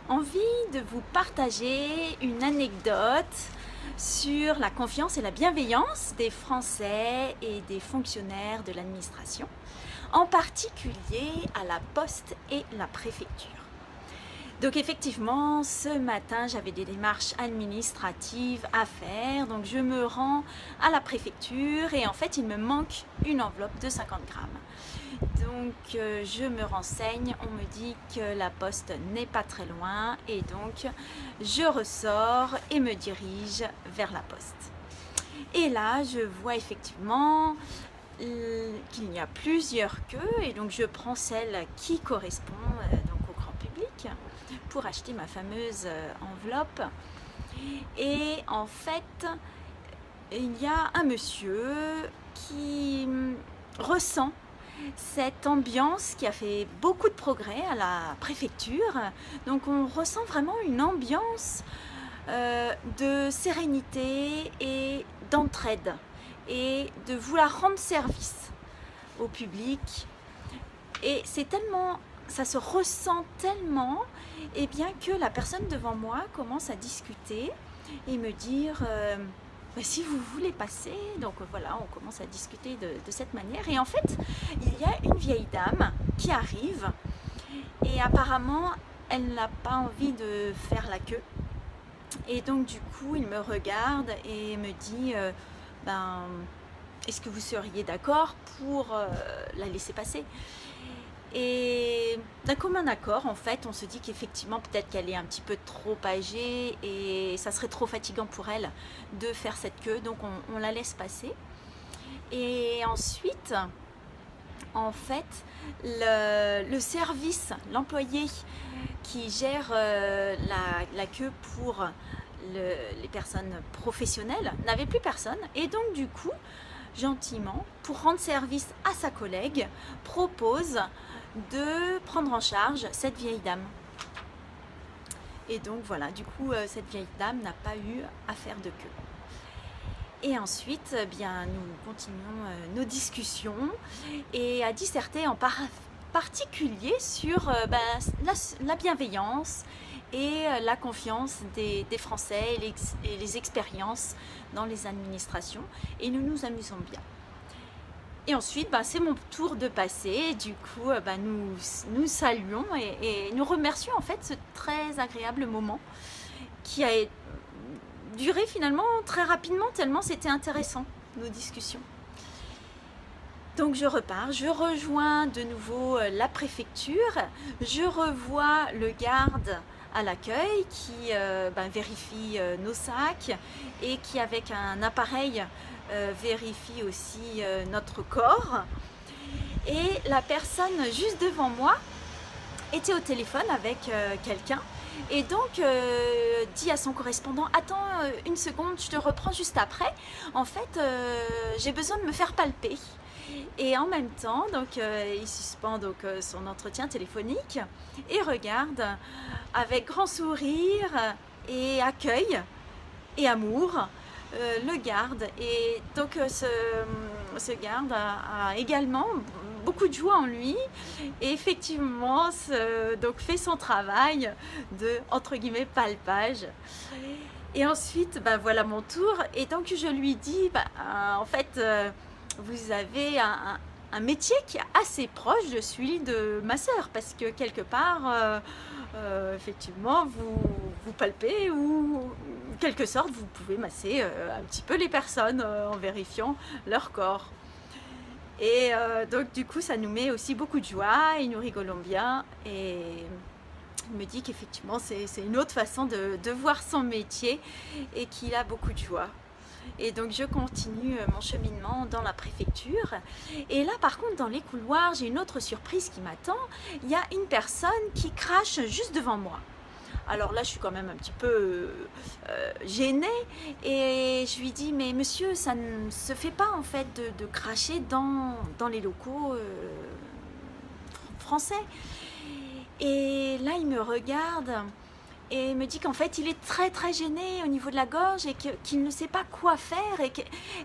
envie de vous partager une anecdote sur la confiance et la bienveillance des Français et des fonctionnaires de l'administration, en particulier à la poste et la préfecture. Donc effectivement, ce matin, j'avais des démarches administratives à faire, donc je me rends à la préfecture et en fait, il me manque une enveloppe de 50 grammes. Donc je me renseigne, on me dit que la poste n'est pas très loin et donc je ressors et me dirige vers la poste. Et là, je vois effectivement qu'il y a plusieurs queues et donc je prends celle qui correspond donc au grand public pour acheter ma fameuse enveloppe. Et en fait, il y a un monsieur qui ressent cette ambiance qui a fait beaucoup de progrès à la préfecture. Donc on ressent vraiment une ambiance de sérénité et d'entraide et de vouloir rendre service au public. Et c'est tellement, ça se ressent tellement, et bien que la personne devant moi commence à discuter et me dire si vous voulez passer, donc voilà, on commence à discuter de cette manière. Et en fait, il y a une vieille dame qui arrive et apparemment, elle n'a pas envie de faire la queue. Et donc du coup, il me regarde et me dit est-ce que vous seriez d'accord pour la laisser passer ? Et d'un commun accord, en fait, on se dit qu'effectivement, peut-être qu'elle est un petit peu trop âgée et ça serait trop fatigant pour elle de faire cette queue, donc on la laisse passer. Et ensuite, en fait, le service, l'employé qui gère la queue pour les personnes professionnelles n'avait plus personne. Et donc, du coup, gentiment, pour rendre service à sa collègue, propose de prendre en charge cette vieille dame. Et donc voilà, du coup, cette vieille dame n'a pas eu à faire de queue. Et ensuite, nous continuons nos discussions et à disserter en particulier sur la bienveillance et la confiance des Français et les expériences dans les administrations. Et nous nous amusons bien. Et ensuite, c'est mon tour de passer. Du coup, nous saluons et nous remercions en fait ce très agréable moment qui a duré finalement très rapidement tellement c'était intéressant, nos discussions. Donc je repars, je rejoins de nouveau la préfecture, je revois le garde à l'accueil qui vérifie nos sacs et qui avec un appareil vérifie aussi notre corps. Et la personne juste devant moi était au téléphone avec quelqu'un et donc dit à son correspondant « Attends une seconde, je te reprends juste après. En fait, j'ai besoin de me faire palper. » Et en même temps, donc, il suspend son entretien téléphonique et regarde avec grand sourire et accueil et amour le garde. Et donc ce garde a également beaucoup de joie en lui et effectivement donc fait son travail de entre guillemets palpage. Et ensuite voilà mon tour et donc je lui dis en fait vous avez un métier qui est assez proche de celui de ma sœur parce que quelque part effectivement vous palpez ou en quelque sorte vous pouvez masser un petit peu les personnes en vérifiant leur corps. Et donc du coup ça nous met aussi beaucoup de joie et nous rigolons bien et il me dit qu'effectivement c'est une autre façon de voir son métier et qu'il a beaucoup de joie. Et donc je continue mon cheminement dans la préfecture et là par contre dans les couloirs j'ai une autre surprise qui m'attend. Il y a une personne qui crache juste devant moi. Alors là je suis quand même un petit peu gênée et je lui dis mais monsieur ça ne se fait pas en fait de cracher dans les locaux français. Et là il me regarde et me dit qu'en fait il est très très gêné au niveau de la gorge et qu'il ne sait pas quoi faire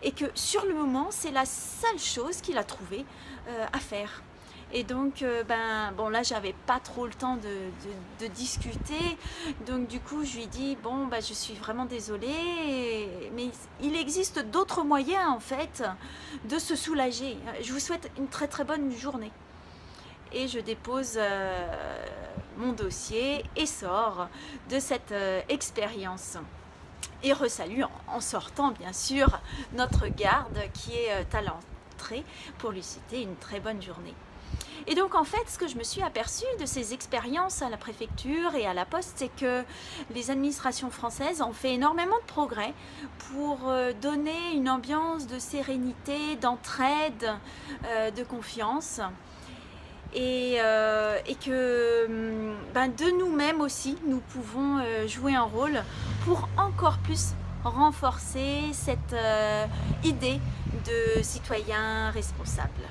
et que sur le moment c'est la seule chose qu'il a trouvé à faire. Et donc, bon, là, j'avais pas trop le temps de discuter. Donc, du coup, je lui dis, bon, je suis vraiment désolée, mais il existe d'autres moyens, en fait, de se soulager. Je vous souhaite une très, très bonne journée. Et je dépose mon dossier et sors de cette expérience. Et resalue en sortant, bien sûr, notre garde qui est à l'entrée pour lui souhaiter une très bonne journée. Et donc en fait, ce que je me suis aperçue de ces expériences à la préfecture et à la poste, c'est que les administrations françaises ont fait énormément de progrès pour donner une ambiance de sérénité, d'entraide, de confiance. Et que de nous-mêmes aussi, nous pouvons jouer un rôle pour encore plus renforcer cette idée de citoyen responsable.